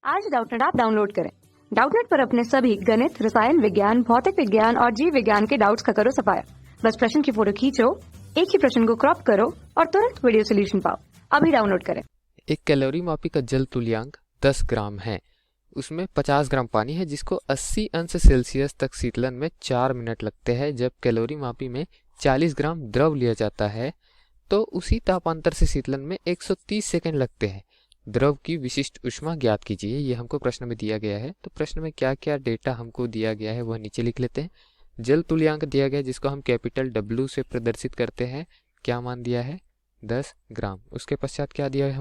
आज Doubtnut app download करें। Doubtnut पर अपने सभी गणित, रसायन विज्ञान, भौतिक विज्ञान और जीव विज्ञान के डाउट्स का करो सफाया। बस प्रश्न की फोटो खींचो, एक ही प्रश्न को क्रॉप करो और तुरंत वीडियो सोल्यूशन पाओ। अभी डाउनलोड करें। एक कैलोरी मापी का जल तुल्यांक 10 ग्राम है। उसमें 50 ग्राम पानी है जिसको 80 अंश सेल्सियस तक शीतलन में 4 मिनट लगते हैं। जब कैलोरी मापी में 40 ग्राम द्रव लिया जाता है तो उसी तापांतर से शीतलन में 130 सेकंड लगते हैं। द्रव की विशिष्ट ऊष्मा ज्ञात कीजिए। ये हमको प्रश्न में दिया गया है। तो प्रश्न में क्या क्या डेटा हमको दिया गया है वह नीचे लिख लेते हैं। जल तुल्यांक दिया गया जिसको हम कैपिटल W से प्रदर्शित करते हैं। क्या मान दिया है? 10 ग्राम। उसके पश्चात क्या दिया है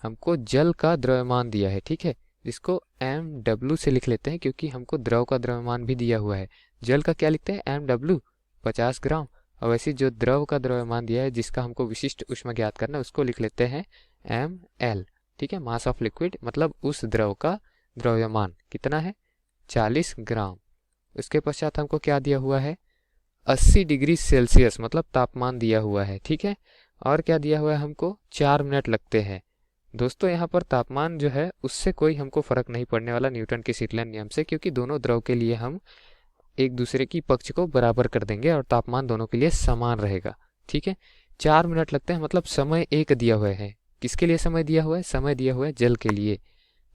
हमको जल का द्रव्यमान दिया है, ठीक है, जिसको MW से लिख लेते हैं क्योंकि हमको द्रव का द्रव्यमान भी दिया हुआ है। जल का क्या लिखते हैं? MW 50 ग्राम। और वैसे जो द्रव का द्रव्यमान दिया है जिसका हमको विशिष्ट ऊष्मा ज्ञात करना है उसको लिख लेते हैं ML, ठीक है, मास ऑफ लिक्विड, मतलब उस द्रव का द्रव्यमान कितना है? 40 ग्राम। उसके पश्चात हमको क्या दिया हुआ है? 80 डिग्री सेल्सियस मतलब तापमान दिया हुआ है, ठीक है। और क्या दिया हुआ है हमको? 4 मिनट लगते हैं। दोस्तों यहाँ पर तापमान जो है उससे कोई हमको फर्क नहीं पड़ने वाला न्यूटन के शीतलन नियम से, क्योंकि दोनों द्रव के लिए हम एक दूसरे की पक्ष को बराबर कर देंगे और तापमान दोनों के लिए समान रहेगा, ठीक है। 4 मिनट लगते हैं मतलब समय एक दिया हुआ है। किसके लिए समय दिया हुआ है? समय दिया हुआ है जल के लिए।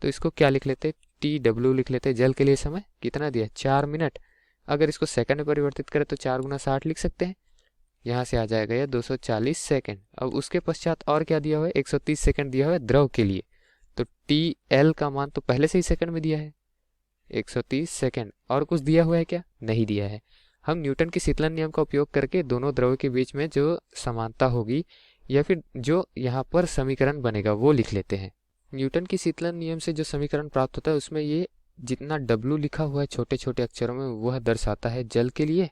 तो इसको क्या लिख लेते हैं? TW लिख लेते हैं। जल के लिए समय कितना दिया है? 4 मिनट। अगर इसको सेकंड में परिवर्तित करें तो 4 गुना 60 लिख सकते हैं। यहाँ से आ जाएगा यह 240 सेकंड। अब उसके पश्चात और क्या दिया हुआ है? 130 सेकंड दिया हुआ है द्रव के लिए। तो TL का मान तो पहले से ही सेकंड में दिया है, 130 सेकंड। और कुछ दिया हुआ है क्या? नहीं दिया है। हम न्यूटन के शीतलन नियम का उपयोग करके दोनों द्रव के बीच में जो समानता होगी या फिर जो यहाँ पर समीकरण बनेगा वो लिख लेते हैं। न्यूटन की शीतलन नियम से जो समीकरण प्राप्त होता है उसमें ये जितना W लिखा हुआ है छोटे छोटे अक्षरों में वह दर्शाता है जल के लिए,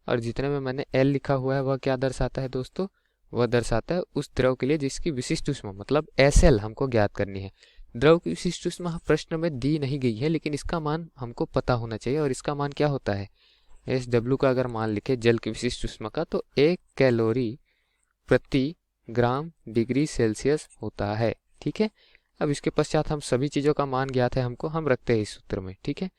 और जितने में मैंने L लिखा हुआ है वह क्या दर्शाता है दोस्तों? वह दर्शाता है उस द्रव के लिए जिसकी विशिष्ट ऊष्मा मतलब SL हमको ज्ञात करनी है। द्रव की विशिष्ट ऊष्मा प्रश्न में दी नहीं गई है, लेकिन इसका मान हमको पता होना चाहिए। और इसका मान क्या होता है? SW का अगर मान लिखे जल की विशिष्ट ऊष्मा का तो 1 कैलोरी प्रति ग्राम डिग्री सेल्सियस होता है, ठीक है। अब इसके पश्चात हम सभी चीज़ों का मान ज्ञात है हमको, हम रखते हैं इस सूत्र में, ठीक है।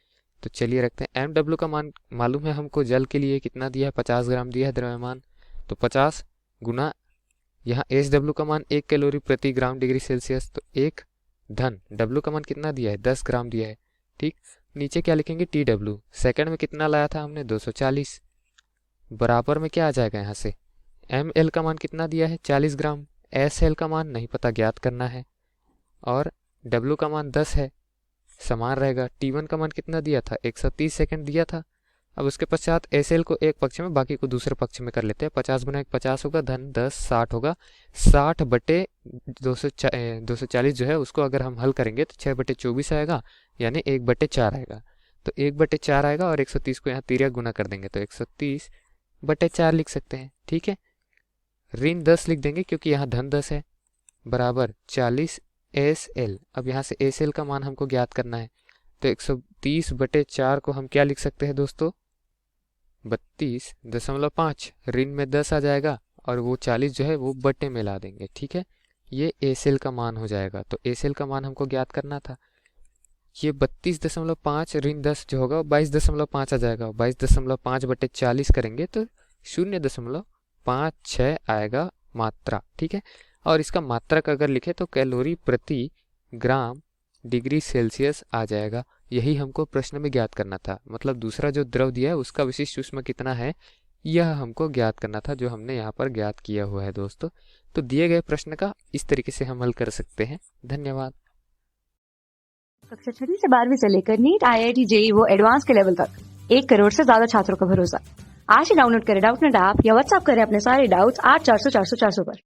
तो चलिए रखते हैं। MW का मान मालूम है हमको जल के लिए कितना दिया है? 50 ग्राम दिया है द्रव्यमान। तो 50 गुना यहाँ SW का मान 1 कैलोरी प्रति ग्राम डिग्री सेल्सियस, तो 1 धन W का मान कितना दिया है? 10 ग्राम दिया है, ठीक। नीचे क्या लिखेंगे? TW। सेकंड में कितना लाया था हमने? 240। बराबर में क्या आ जाएगा यहाँ से? ML का मान कितना दिया है? 40 ग्राम। SL का मान नहीं पता, ज्ञात करना है। और W का मान 10 है, समान रहेगा। T1 का मान कितना दिया था? 130 सेकंड दिया था। अब उसके पश्चात SL को एक पक्ष में बाकी को दूसरे पक्ष में कर लेते हैं। 50 गुना 1 50 होगा, धन 10 60 होगा। 60 बटे 240 जो है उसको अगर हम हल करेंगे तो 6 बटे 24 आएगा, यानी 1 बटे 4 आएगा। तो 1 बटे 4 आएगा और 130 को यहाँ तिर्यक गुना कर देंगे तो 130 बटे 4 लिख सकते हैं, ठीक है। ऋण 10 लिख देंगे क्योंकि यहाँ धन 10 है, बराबर 40 SL। अब यहाँ से SL का मान हमको ज्ञात करना है तो 130 बटे 4 को हम क्या लिख सकते हैं दोस्तों? 32.5। ऋण में 10 आ जाएगा और वो 40 जो है वो बटे में ला देंगे, ठीक है। ये SL का मान हो जाएगा। तो SL का मान हमको ज्ञात करना था। ये 32.5 ऋण 10 जो होगा 22.5 आ जाएगा। 22.5 बटे 40 करेंगे तो 0.56 आएगा मात्रा, ठीक है। और इसका मात्रक अगर लिखे तो कैलोरी प्रति ग्राम डिग्री सेल्सियस आ जाएगा। यही हमको प्रश्न में ज्ञात करना था, मतलब दूसरा जो द्रव दिया है उसका विशिष्ट ऊष्मा कितना है यह हमको ज्ञात करना था, जो हमने यहाँ पर ज्ञात किया हुआ है दोस्तों। तो दिए गए प्रश्न का इस तरीके से हम हल कर सकते हैं। धन्यवाद। कक्षा 6वीं से 12वीं से लेकर नीट, IIT, JEE वो एडवांस के लेवल तक 1 करोड़ से ज्यादा छात्रों का भरोसा। आज ही डाउनलोड करें डाउटनेट ऐप या व्हाट्सएप करें अपने सारे डाउट्स 8400 400 400 पर।